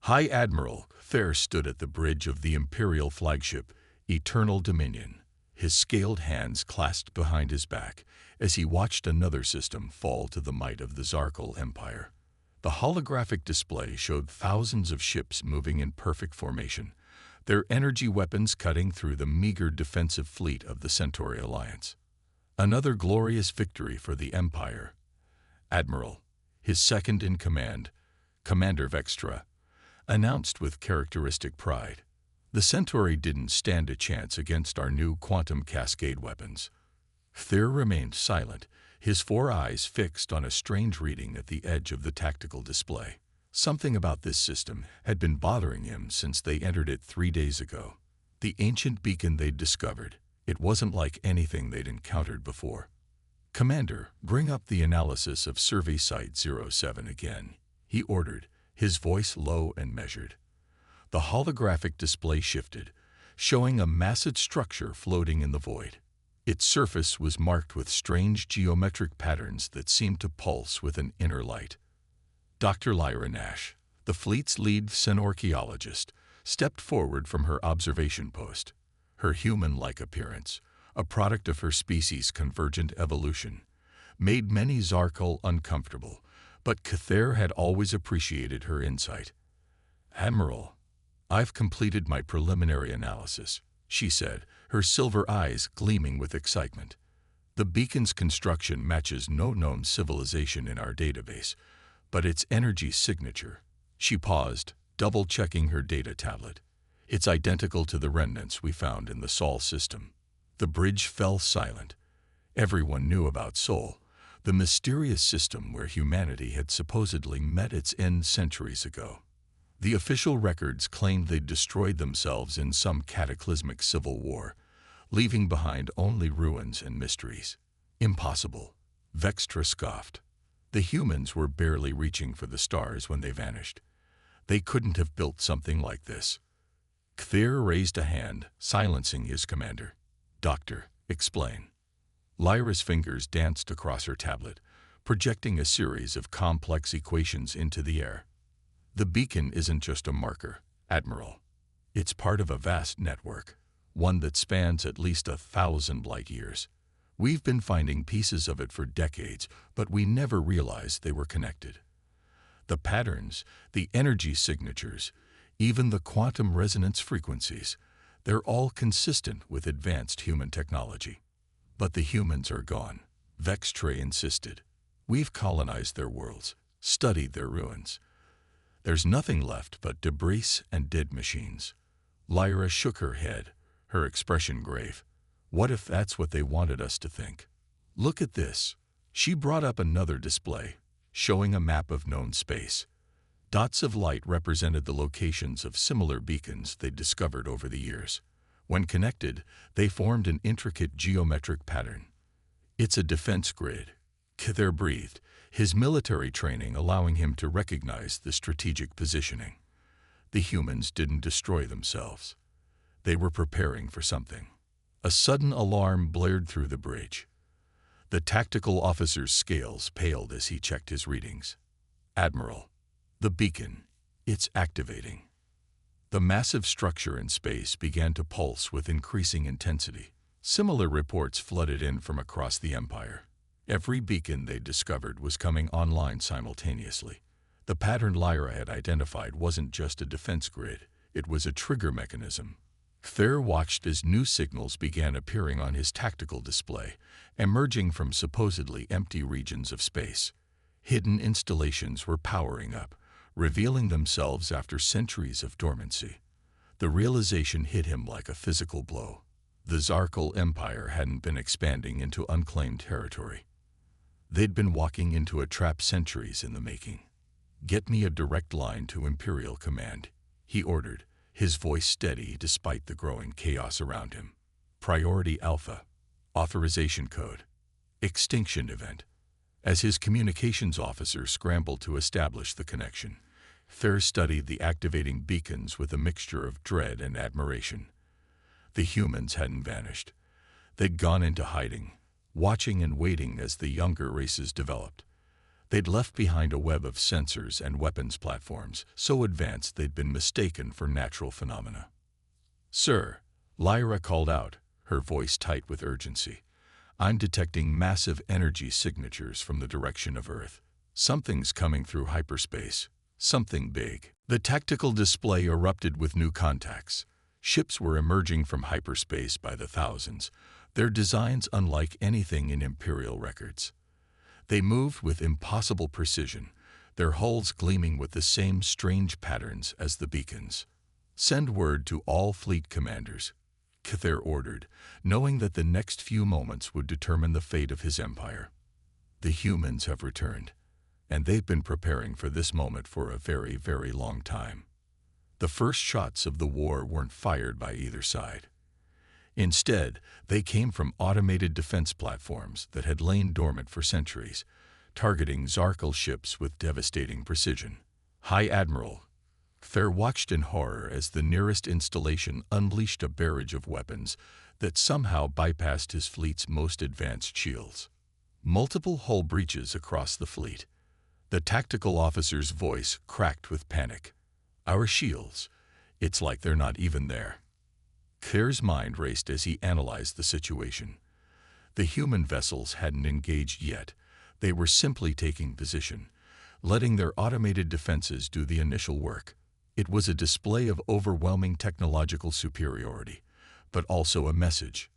High Admiral Thayer stood at the bridge of the Imperial flagship, Eternal Dominion, his scaled hands clasped behind his back as he watched another system fall to the might of the Zarkal Empire. The holographic display showed thousands of ships moving in perfect formation, their energy weapons cutting through the meager defensive fleet of the Centauri Alliance. Another glorious victory for the Empire. Admiral, his second-in-command, Commander Vextra, announced with characteristic pride. The Centauri didn't stand a chance against our new quantum cascade weapons. Thayer remained silent, his four eyes fixed on a strange reading at the edge of the tactical display. Something about this system had been bothering him since they entered it 3 days ago. The ancient beacon they'd discovered, it wasn't like anything they'd encountered before. "Commander, bring up the analysis of Survey Site 07 again," he ordered, his voice low and measured. The holographic display shifted, showing a massive structure floating in the void. Its surface was marked with strange geometric patterns that seemed to pulse with an inner light. Dr. Lyra Nash, the fleet's lead xenorchaeologist, stepped forward from her observation post. Her human-like appearance, a product of her species' convergent evolution, made many Zarkal uncomfortable, but Thayer had always appreciated her insight. "Admiral, I've completed my preliminary analysis," she said, her silver eyes gleaming with excitement. "The beacon's construction matches no known civilization in our database, but its energy signature—" She paused, double-checking her data tablet. "It's identical to the remnants we found in the Sol system." The bridge fell silent. Everyone knew about Sol, the mysterious system where humanity had supposedly met its end centuries ago. The official records claimed they'd destroyed themselves in some cataclysmic civil war, leaving behind only ruins and mysteries. "Impossible," Vextra scoffed. "The humans were barely reaching for the stars when they vanished. They couldn't have built something like this." Thayer raised a hand, silencing his commander. "Doctor, explain." Lyra's fingers danced across her tablet, projecting a series of complex equations into the air. "The beacon isn't just a marker, Admiral. It's part of a vast network, one that spans at least 1,000 light years. We've been finding pieces of it for decades, but we never realized they were connected. The patterns, the energy signatures, even the quantum resonance frequencies, they're all consistent with advanced human technology. But the humans are gone," Vextra insisted. "We've colonized their worlds, studied their ruins. There's nothing left but debris and dead machines." Lyra shook her head, her expression grave. "What if that's what they wanted us to think? Look at this." She brought up another display, showing a map of known space. Dots of light represented the locations of similar beacons they'd discovered over the years. When connected, they formed an intricate geometric pattern. "It's a defense grid," Thayer breathed, his military training allowing him to recognize the strategic positioning. The humans didn't destroy themselves. They were preparing for something. A sudden alarm blared through the bridge. The tactical officer's scales paled as he checked his readings. "Admiral, the beacon, it's activating." The massive structure in space began to pulse with increasing intensity. Similar reports flooded in from across the Empire. Every beacon they discovered was coming online simultaneously. The pattern Lyra had identified wasn't just a defense grid, it was a trigger mechanism. Thayer watched as new signals began appearing on his tactical display, emerging from supposedly empty regions of space. Hidden installations were powering up, revealing themselves after centuries of dormancy. The realization hit him like a physical blow. The Zarkal Empire hadn't been expanding into unclaimed territory. They'd been walking into a trap centuries in the making. "Get me a direct line to Imperial Command," he ordered, his voice steady despite the growing chaos around him. "Priority Alpha. Authorization code. Extinction event." As his communications officer scrambled to establish the connection, Thayer studied the activating beacons with a mixture of dread and admiration. The humans hadn't vanished. They'd gone into hiding, watching and waiting as the younger races developed. They'd left behind a web of sensors and weapons platforms so advanced they'd been mistaken for natural phenomena. "Sir," Lyra called out, her voice tight with urgency, "I'm detecting massive energy signatures from the direction of Earth. Something's coming through hyperspace. Something big." The tactical display erupted with new contacts. Ships were emerging from hyperspace by the thousands, their designs unlike anything in Imperial records. They moved with impossible precision, their hulls gleaming with the same strange patterns as the beacons. "Send word to all fleet commanders," K'thir ordered, knowing that the next few moments would determine the fate of his empire. "The humans have returned, and they've been preparing for this moment for a very, very long time." The first shots of the war weren't fired by either side. Instead, they came from automated defense platforms that had lain dormant for centuries, targeting Zarkal ships with devastating precision. "High Admiral," K'thir watched in horror as the nearest installation unleashed a barrage of weapons that somehow bypassed his fleet's most advanced shields. Multiple hull breaches across the fleet. The tactical officer's voice cracked with panic. "Our shields, it's like they're not even there." K'thir's mind raced as he analyzed the situation. The human vessels hadn't engaged yet. They were simply taking position, letting their automated defenses do the initial work. It was a display of overwhelming technological superiority, but also a message: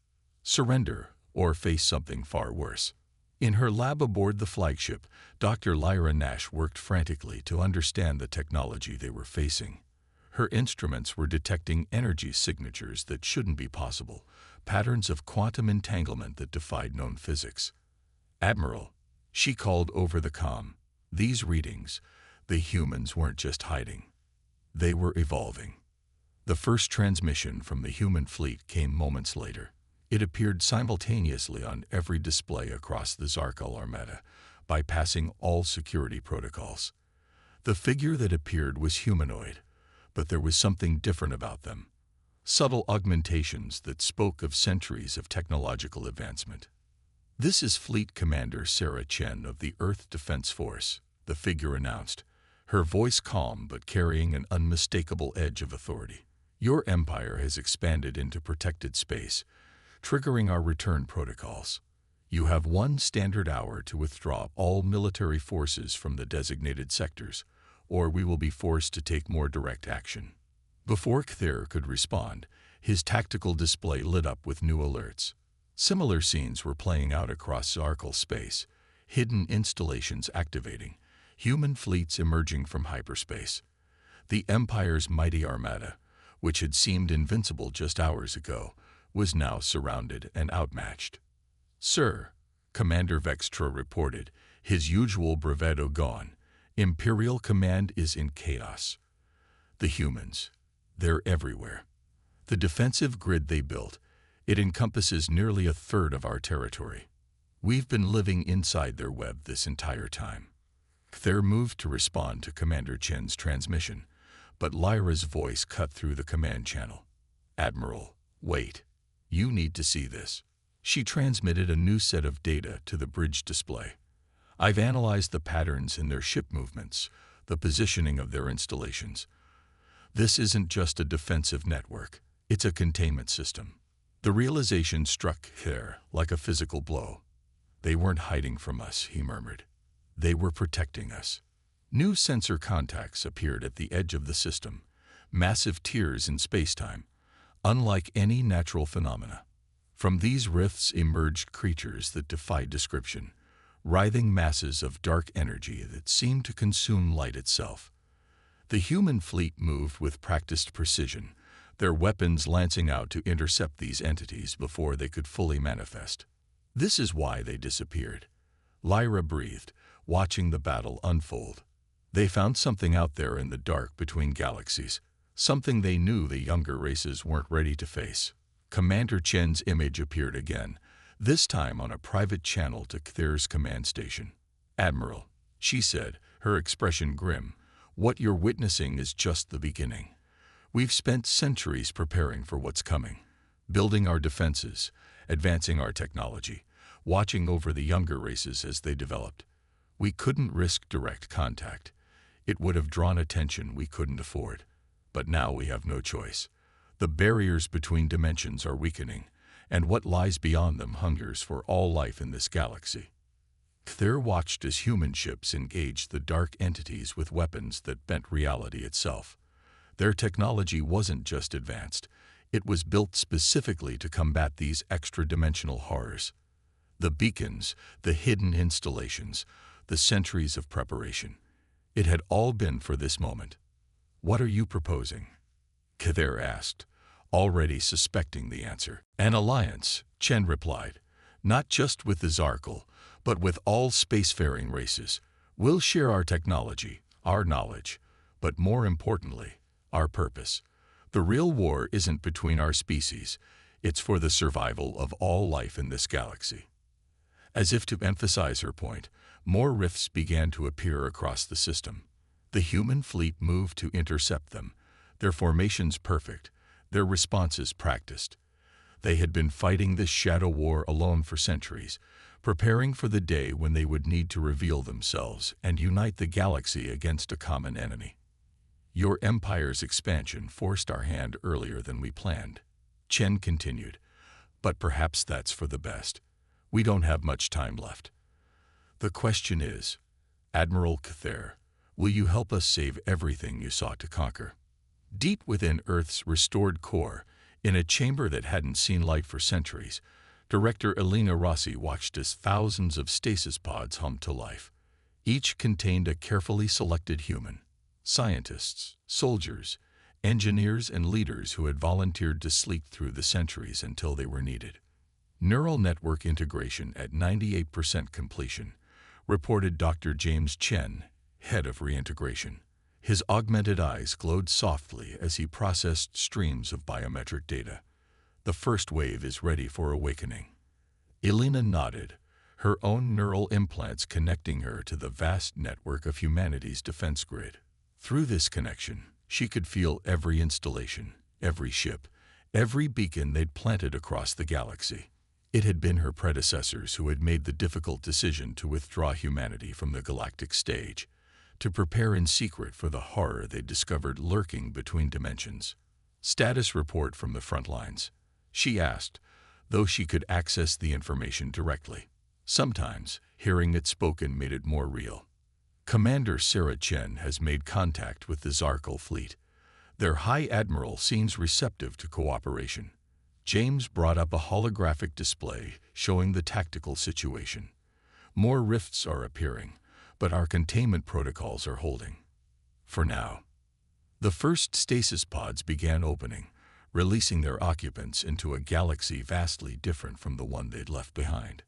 surrender or face something far worse. In her lab aboard the flagship, Dr. Lyra Nash worked frantically to understand the technology they were facing. Her instruments were detecting energy signatures that shouldn't be possible, patterns of quantum entanglement that defied known physics. "Admiral," she called over the comm, "these readings, the humans weren't just hiding. They were evolving." The first transmission from the human fleet came moments later. It appeared simultaneously on every display across the Zarkal Armada, bypassing all security protocols. The figure that appeared was humanoid, but there was something different about them. Subtle augmentations that spoke of centuries of technological advancement. "This is Fleet Commander Sarah Chen of the Earth Defense Force," the figure announced, her voice calm but carrying an unmistakable edge of authority. "Your empire has expanded into protected space, triggering our return protocols. You have 1 standard hour to withdraw all military forces from the designated sectors, or we will be forced to take more direct action." Before K'thir could respond, his tactical display lit up with new alerts. Similar scenes were playing out across Zarkal space, hidden installations activating, human fleets emerging from hyperspace. The Empire's mighty Armada, which had seemed invincible just hours ago, was now surrounded and outmatched. "Sir," Commander Vextra reported, his usual bravado gone, "Imperial command is in chaos. The humans, they're everywhere. The defensive grid they built, it encompasses nearly a third of our territory. We've been living inside their web this entire time." K'thir moved to respond to Commander Chen's transmission, but Lyra's voice cut through the command channel. "Admiral, wait. You need to see this." She transmitted a new set of data to the bridge display. "I've analyzed the patterns in their ship movements, the positioning of their installations. This isn't just a defensive network, it's a containment system." The realization struck K'thir like a physical blow. "They weren't hiding from us," he murmured. "They were protecting us." New sensor contacts appeared at the edge of the system, massive tears in spacetime, unlike any natural phenomena. From these rifts emerged creatures that defied description, writhing masses of dark energy that seemed to consume light itself. The human fleet moved with practiced precision, their weapons lancing out to intercept these entities before they could fully manifest. "This is why they disappeared," Lyra breathed, watching the battle unfold. "They found something out there in the dark between galaxies, something they knew the younger races weren't ready to face." Commander Chen's image appeared again, this time on a private channel to K'thir's command station. "Admiral," she said, her expression grim, "what you're witnessing is just the beginning. We've spent centuries preparing for what's coming, building our defenses, advancing our technology, watching over the younger races as they developed. We couldn't risk direct contact. It would have drawn attention we couldn't afford. But now we have no choice. The barriers between dimensions are weakening, and what lies beyond them hungers for all life in this galaxy. Kthair watched as human ships engaged the dark entities with weapons that bent reality itself. Their technology wasn't just advanced, it was built specifically to combat these extra-dimensional horrors. The beacons, the hidden installations, the centuries of preparation. It had all been for this moment. "What are you proposing?" Kthair asked, already suspecting the answer. "An alliance," Chen replied, "not just with the Zarkal, but with all spacefaring races. We'll share our technology, our knowledge, but more importantly, our purpose. The real war isn't between our species, it's for the survival of all life in this galaxy." As if to emphasize her point, more rifts began to appear across the system. The human fleet moved to intercept them, their formations perfect, their responses practiced. They had been fighting this shadow war alone for centuries, preparing for the day when they would need to reveal themselves and unite the galaxy against a common enemy. "Your empire's expansion forced our hand earlier than we planned," Chen continued, "but perhaps that's for the best. We don't have much time left. The question is, Admiral Kthair, will you help us save everything you sought to conquer?" Deep within Earth's restored core, in a chamber that hadn't seen light for centuries, Director Elena Rossi watched as thousands of stasis pods hummed to life. Each contained a carefully selected human. Scientists, soldiers, engineers, and leaders who had volunteered to sleep through the centuries until they were needed. Neural network integration at 98% completion, reported Dr. James Chen, head of reintegration. His augmented eyes glowed softly as he processed streams of biometric data. "The first wave is ready for awakening." Elena nodded, her own neural implants connecting her to the vast network of humanity's defense grid. Through this connection, she could feel every installation, every ship, every beacon they'd planted across the galaxy. It had been her predecessors who had made the difficult decision to withdraw humanity from the galactic stage, to prepare in secret for the horror they'd discovered lurking between dimensions. "Status report from the front lines," she asked, though she could access the information directly. Sometimes, hearing it spoken made it more real. "Commander Sarah Chen has made contact with the Zarkal fleet. Their High Admiral seems receptive to cooperation." James brought up a holographic display showing the tactical situation. "More rifts are appearing, but our containment protocols are holding. For now." The first stasis pods began opening, releasing their occupants into a galaxy vastly different from the one they'd left behind.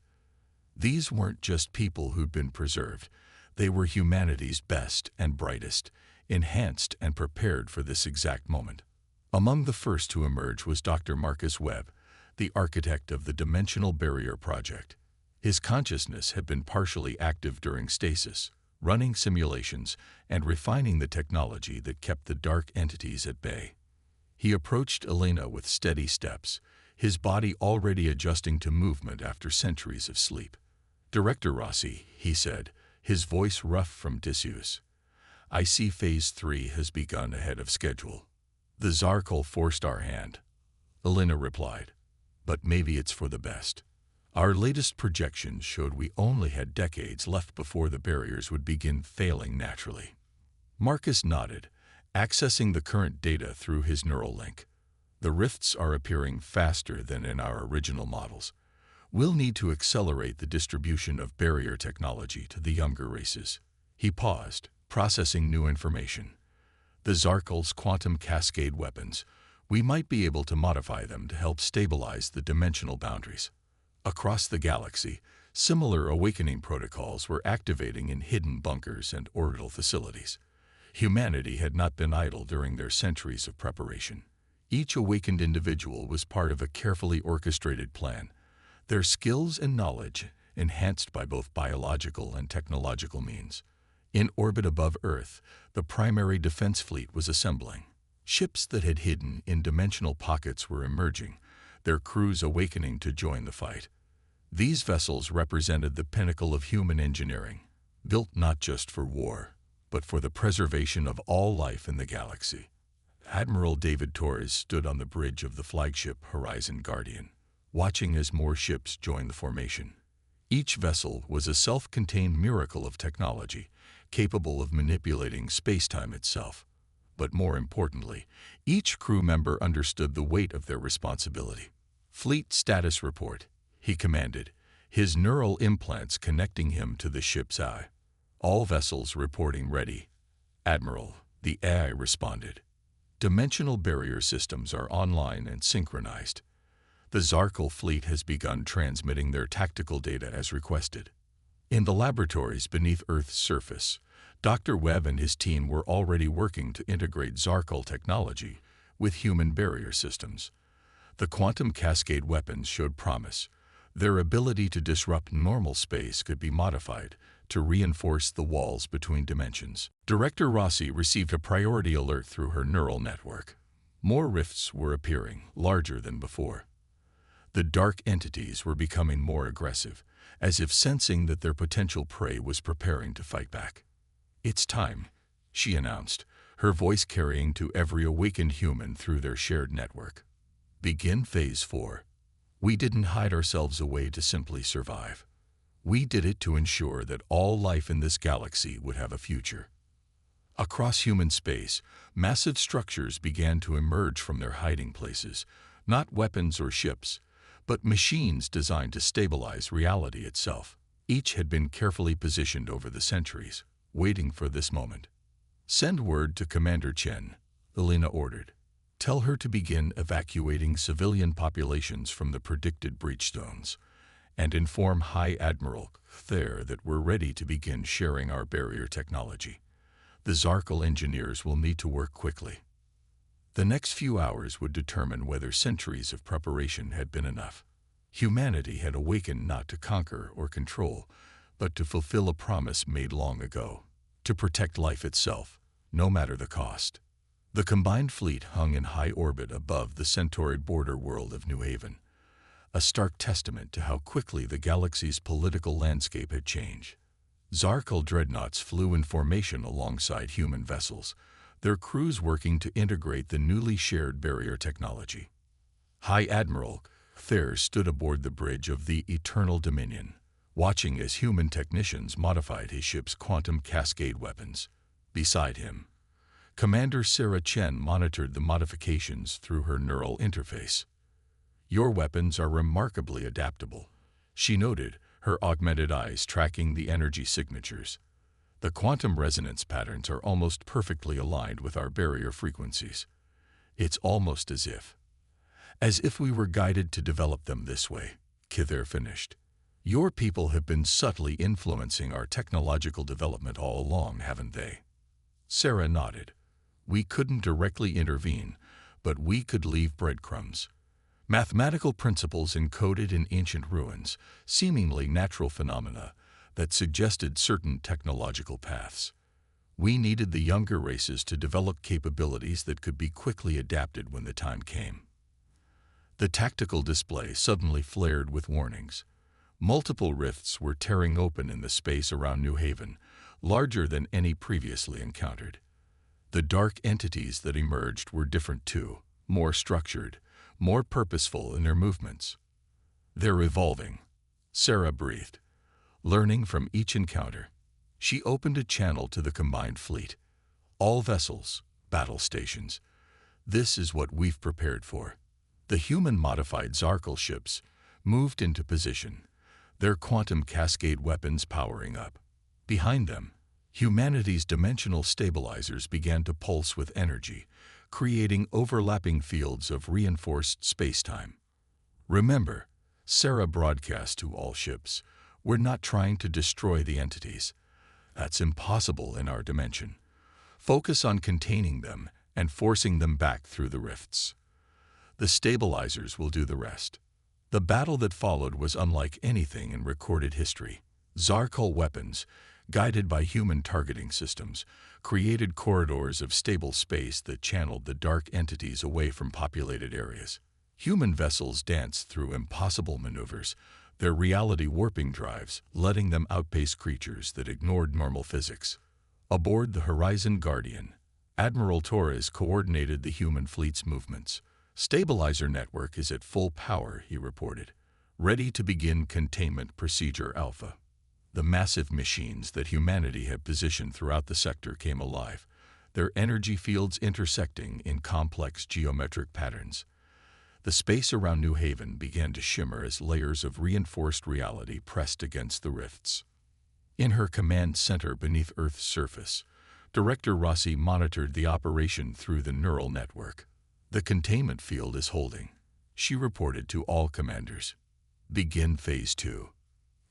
These weren't just people who'd been preserved. They were humanity's best and brightest, enhanced and prepared for this exact moment. Among the first to emerge was Dr. Marcus Webb, the architect of the Dimensional Barrier Project. His consciousness had been partially active during stasis, running simulations and refining the technology that kept the dark entities at bay. He approached Elena with steady steps, his body already adjusting to movement after centuries of sleep. "Director Rossi," he said, his voice rough from disuse, "I see Phase 3 has begun ahead of schedule." "The Zarkal forced our hand," Elena replied, "but maybe it's for the best. Our latest projections showed we only had decades left before the barriers would begin failing naturally." Marcus nodded, accessing the current data through his neural link. "The rifts are appearing faster than in our original models. We'll need to accelerate the distribution of barrier technology to the younger races." He paused, processing new information. "The Zarkal's quantum cascade weapons, we might be able to modify them to help stabilize the dimensional boundaries." Across the galaxy, similar awakening protocols were activating in hidden bunkers and orbital facilities. Humanity had not been idle during their centuries of preparation. Each awakened individual was part of a carefully orchestrated plan, their skills and knowledge enhanced by both biological and technological means. In orbit above Earth, the primary defense fleet was assembling. Ships that had hidden in dimensional pockets were emerging, their crews awakening to join the fight. These vessels represented the pinnacle of human engineering, built not just for war, but for the preservation of all life in the galaxy. Admiral David Torres stood on the bridge of the flagship Horizon Guardian, watching as more ships joined the formation. Each vessel was a self-contained miracle of technology, capable of manipulating space-time itself. But more importantly, each crew member understood the weight of their responsibility. "Fleet status report," he commanded, his neural implants connecting him to the ship's eye. "All vessels reporting ready." "Admiral," the AI responded. "Dimensional barrier systems are online and synchronized. The Zarkal fleet has begun transmitting their tactical data as requested." In the laboratories beneath Earth's surface, Dr. Webb and his team were already working to integrate Zarkal technology with human barrier systems. The quantum cascade weapons showed promise. Their ability to disrupt normal space could be modified to reinforce the walls between dimensions. Director Rossi received a priority alert through her neural network. More rifts were appearing, larger than before. The dark entities were becoming more aggressive, as if sensing that their potential prey was preparing to fight back. "It's time," she announced, her voice carrying to every awakened human through their shared network. "Begin Phase 4. We didn't hide ourselves away to simply survive. We did it to ensure that all life in this galaxy would have a future." Across human space, massive structures began to emerge from their hiding places, not weapons or ships, but machines designed to stabilize reality itself. Each had been carefully positioned over the centuries, waiting for this moment. "Send word to Commander Chen," Elena ordered. "Tell her to begin evacuating civilian populations from the predicted breach zones, and inform High Admiral Thayer that we're ready to begin sharing our barrier technology. The Zarkal engineers will need to work quickly." The next few hours would determine whether centuries of preparation had been enough. Humanity had awakened not to conquer or control, but to fulfill a promise made long ago, to protect life itself, no matter the cost. The combined fleet hung in high orbit above the Centaurid border world of New Haven, a stark testament to how quickly the galaxy's political landscape had changed. Zarkal dreadnoughts flew in formation alongside human vessels, their crews working to integrate the newly shared barrier technology. High Admiral Thayer stood aboard the bridge of the Eternal Dominion, watching as human technicians modified his ship's quantum cascade weapons. Beside him, Commander Sarah Chen monitored the modifications through her neural interface. "Your weapons are remarkably adaptable," she noted, her augmented eyes tracking the energy signatures. "The quantum resonance patterns are almost perfectly aligned with our barrier frequencies. It's almost as if we were guided to develop them this way," Kither finished. "Your people have been subtly influencing our technological development all along, haven't they?" Sarah nodded. "We couldn't directly intervene, but we could leave breadcrumbs. Mathematical principles encoded in ancient ruins, seemingly natural phenomena that suggested certain technological paths. We needed the younger races to develop capabilities that could be quickly adapted when the time came." The tactical display suddenly flared with warnings. Multiple rifts were tearing open in the space around New Haven, larger than any previously encountered. The dark entities that emerged were different too, more structured, more purposeful in their movements. "They're evolving," Sarah breathed. Learning from each encounter, she opened a channel to the combined fleet. "All vessels, battle stations. This is what we've prepared for." The human-modified Zarkal ships moved into position, their quantum cascade weapons powering up. Behind them, humanity's dimensional stabilizers began to pulse with energy, creating overlapping fields of reinforced space-time. "Remember," Sarah broadcast to all ships, "we're not trying to destroy the entities. That's impossible in our dimension. Focus on containing them and forcing them back through the rifts. The stabilizers will do the rest." The battle that followed was unlike anything in recorded history. Zarkal weapons, guided by human targeting systems, created corridors of stable space that channeled the dark entities away from populated areas. Human vessels danced through impossible maneuvers, their reality warping drives letting them outpace creatures that ignored normal physics. Aboard the Horizon Guardian, Admiral Torres coordinated the human fleet's movements. "Stabilizer network is at full power," he reported, ready to begin containment procedure Alpha. The massive machines that humanity had positioned throughout the sector came alive, their energy fields intersecting in complex geometric patterns. The space around New Haven began to shimmer as layers of reinforced reality pressed against the rifts. In her command center beneath Earth's surface, Director Rossi monitored the operation through the neural network. "The containment field is holding," she reported to all commanders. "Begin Phase 2.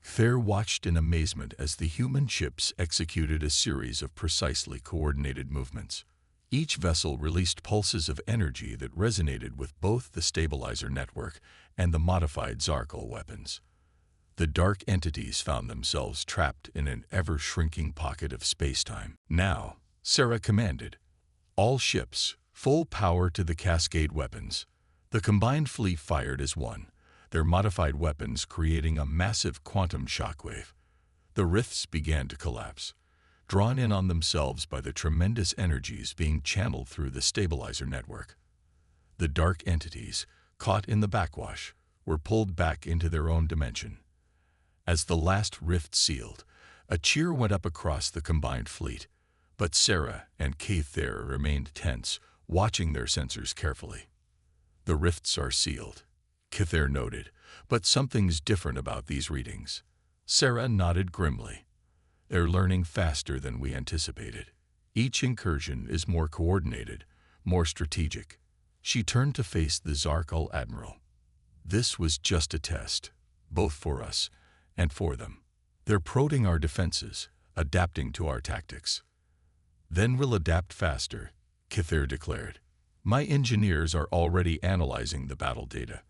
Thayer watched in amazement as the human ships executed a series of precisely coordinated movements. Each vessel released pulses of energy that resonated with both the stabilizer network and the modified Zarkal weapons. The dark entities found themselves trapped in an ever-shrinking pocket of spacetime. "Now," Sarah commanded, "all ships, full power to the Cascade weapons." The combined fleet fired as one, their modified weapons creating a massive quantum shockwave. The rifts began to collapse, drawn in on themselves by the tremendous energies being channeled through the stabilizer network. The dark entities, caught in the backwash, were pulled back into their own dimension. As the last rift sealed, a cheer went up across the combined fleet, but Sarah and Thayer remained tense, watching their sensors carefully. "The rifts are sealed," Thayer noted, "but something's different about these readings." Sarah nodded grimly. "They're learning faster than we anticipated. Each incursion is more coordinated, more strategic." She turned to face the Zarkal Admiral. "This was just a test, both for us and for them. They're prodding our defenses, adapting to our tactics." "Then we'll adapt faster," Thayer declared. "My engineers are already analyzing the battle data.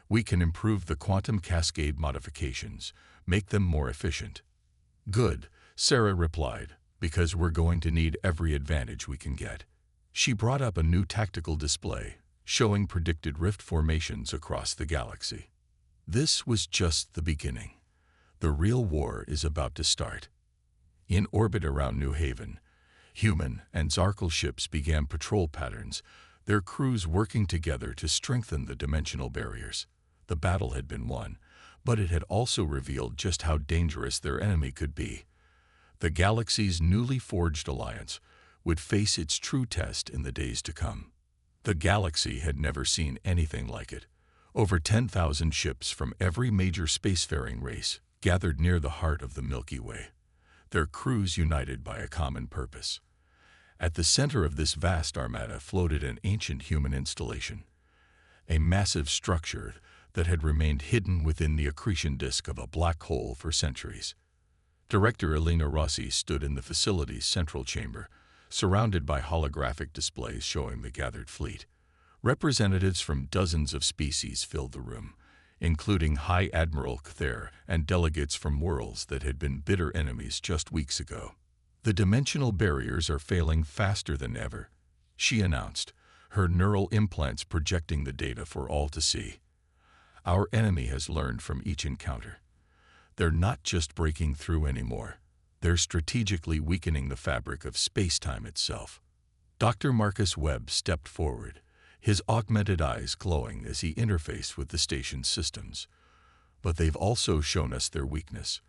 We can improve the quantum cascade modifications, make them more efficient." "Good," Sarah replied, "because we're going to need every advantage we can get." She brought up a new tactical display, showing predicted rift formations across the galaxy. This was just the beginning. The real war is about to start. In orbit around New Haven, human and Zarkal ships began patrol patterns, their crews working together to strengthen the dimensional barriers. The battle had been won, but it had also revealed just how dangerous their enemy could be. The galaxy's newly forged alliance would face its true test in the days to come. The galaxy had never seen anything like it. Over 10,000 ships from every major spacefaring race gathered near the heart of the Milky Way, their crews united by a common purpose. At the center of this vast armada floated an ancient human installation, a massive structure that had remained hidden within the accretion disk of a black hole for centuries. Director Elena Rossi stood in the facility's central chamber, surrounded by holographic displays showing the gathered fleet. Representatives from dozens of species filled the room, including High Admiral Thayer and delegates from worlds that had been bitter enemies just weeks ago. "The dimensional barriers are failing faster than ever," she announced, her neural implants projecting the data for all to see. "Our enemy has learned from each encounter. They're not just breaking through anymore. They're strategically weakening the fabric of space-time itself." Dr. Marcus Webb stepped forward, his augmented eyes glowing as he interfaced with the station's systems. "But they've also shown us their weakness.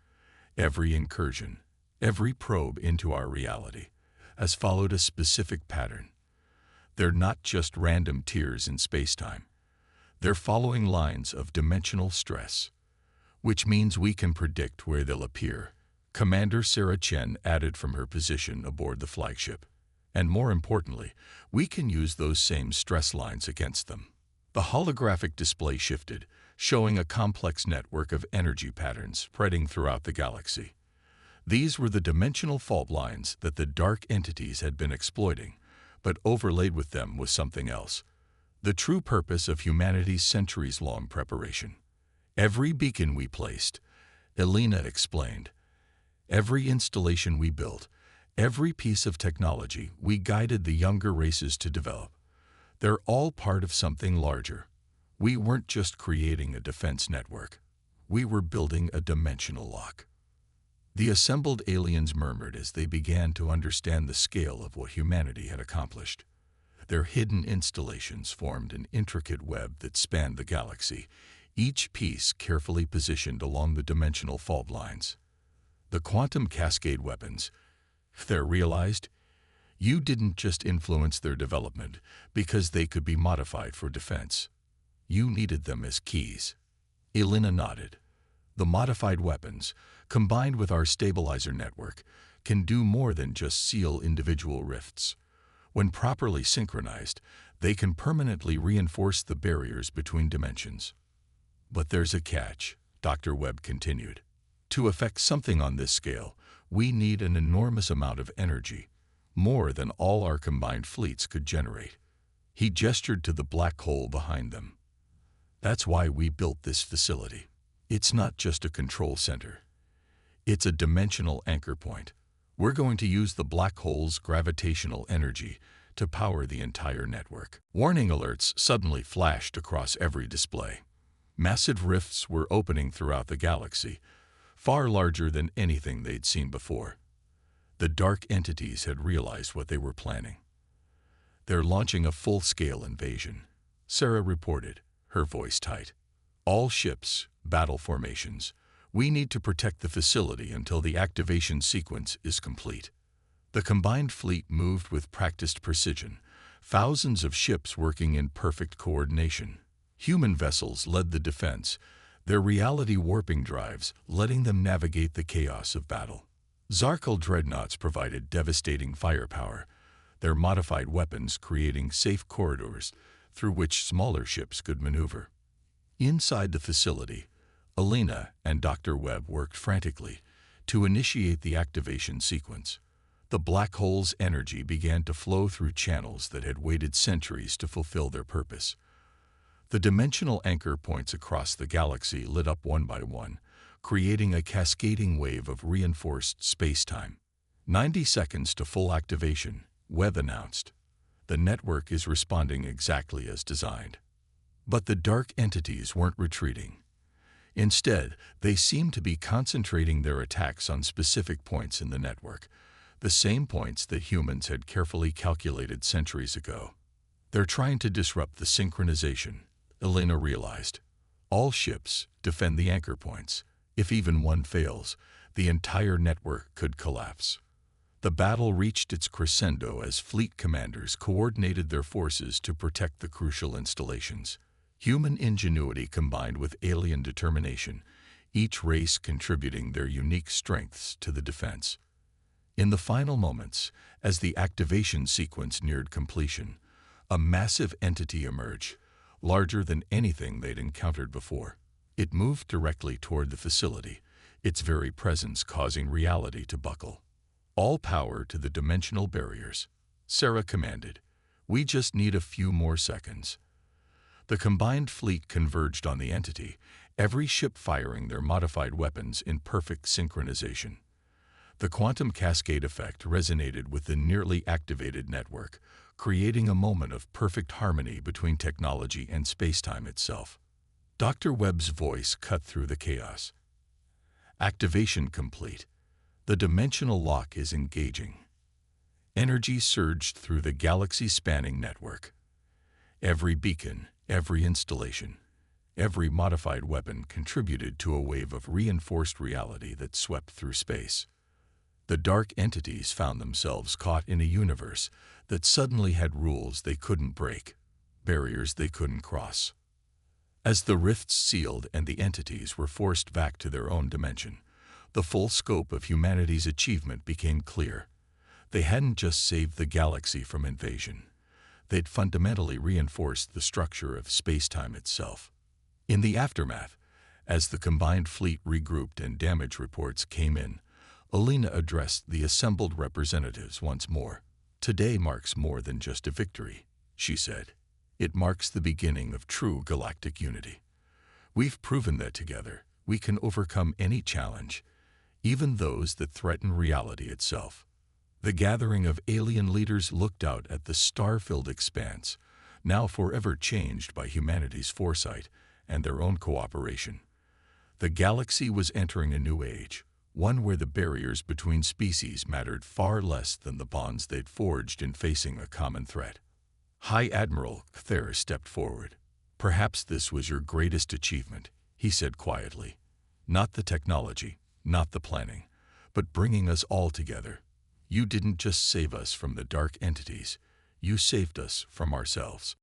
Every incursion, every probe into our reality, has followed a specific pattern. They're not just random tears in space-time. They're following lines of dimensional stress, which means we can predict where they'll appear," Commander Sarah Chen added from her position aboard the flagship. "And more importantly, we can use those same stress lines against them." The holographic display shifted, showing a complex network of energy patterns spreading throughout the galaxy. These were the dimensional fault lines that the dark entities had been exploiting, but overlaid with them was something else: the true purpose of humanity's centuries-long preparation. "Every beacon we placed," Elena explained, "every installation we built, every piece of technology we guided the younger races to develop, they're all part of something larger. We weren't just creating a defense network. We were building a dimensional lock. The assembled aliens murmured as they began to understand the scale of what humanity had accomplished. Their hidden installations formed an intricate web that spanned the galaxy, each piece carefully positioned along the dimensional fault lines. The quantum cascade weapons, they're realized, you didn't just influence their development because they could be modified for defense. You needed them as keys. Elena nodded. The modified weapons, combined with our stabilizer network, can do more than just seal individual rifts. When properly synchronized, they can permanently reinforce the barriers between dimensions. But there's a catch, Dr. Webb continued. To affect something on this scale, we need an enormous amount of energy, more than all our combined fleets could generate. He gestured to the black hole behind them. That's why we built this facility. It's not just a control center. It's a dimensional anchor point. We're going to use the black hole's gravitational energy to power the entire network. Warning alerts suddenly flashed across every display. Massive rifts were opening throughout the galaxy, far larger than anything they'd seen before. The dark entities had realized what they were planning. They're launching a full-scale invasion, Sarah reported, her voice tight. All ships, battle formations. We need to protect the facility until the activation sequence is complete. The combined fleet moved with practiced precision, thousands of ships working in perfect coordination. Human vessels led the defense, their reality warping drives letting them navigate the chaos of battle. Zarkal dreadnoughts provided devastating firepower, their modified weapons creating safe corridors through which smaller ships could maneuver. Inside the facility, Elena and Dr. Webb worked frantically to initiate the activation sequence. The black hole's energy began to flow through channels that had waited centuries to fulfill their purpose. The dimensional anchor points across the galaxy lit up one by one, creating a cascading wave of reinforced space-time. 90 seconds to full activation, Webb announced. The network is responding exactly as designed. But the dark entities weren't retreating. Instead, they seemed to be concentrating their attacks on specific points in the network, the same points that humans had carefully calculated centuries ago. They're trying to disrupt the synchronization, Elena realized. All ships defend the anchor points. If even one fails, the entire network could collapse. The battle reached its crescendo as fleet commanders coordinated their forces to protect the crucial installations. Human ingenuity combined with alien determination, each race contributing their unique strengths to the defense. In the final moments, as the activation sequence neared completion, a massive entity emerged, larger than anything they'd encountered before. It moved directly toward the facility, its very presence causing reality to buckle. All power to the dimensional barriers, Sarah commanded. We just need a few more seconds. The combined fleet converged on the entity, every ship firing their modified weapons in perfect synchronization. The quantum cascade effect resonated with the nearly activated network, creating a moment of perfect harmony between technology and space-time itself. Dr. Webb's voice cut through the chaos. Activation complete. The dimensional lock is engaging. Energy surged through the galaxy-spanning network. Every beacon, every installation, every modified weapon contributed to a wave of reinforced reality that swept through space. The dark entities found themselves caught in a universe that suddenly had rules they couldn't break, barriers they couldn't cross. As the rifts sealed and the entities were forced back to their own dimension, the full scope of humanity's achievement became clear. They hadn't just saved the galaxy from invasion. They'd fundamentally reinforced the structure of space-time itself. In the aftermath, as the combined fleet regrouped and damage reports came in, Elena addressed the assembled representatives once more. Today marks more than just a victory, she said. It marks the beginning of true galactic unity. We've proven that together we can overcome any challenge, even those that threaten reality itself. The gathering of alien leaders looked out at the star-filled expanse, now forever changed by humanity's foresight and their own cooperation. The galaxy was entering a new age, one where the barriers between species mattered far less than the bonds they'd forged in facing a common threat. High Admiral Cthulhu stepped forward. "Perhaps this was your greatest achievement," he said quietly. "Not the technology, not the planning, but bringing us all together. You didn't just save us from the dark entities, you saved us from ourselves."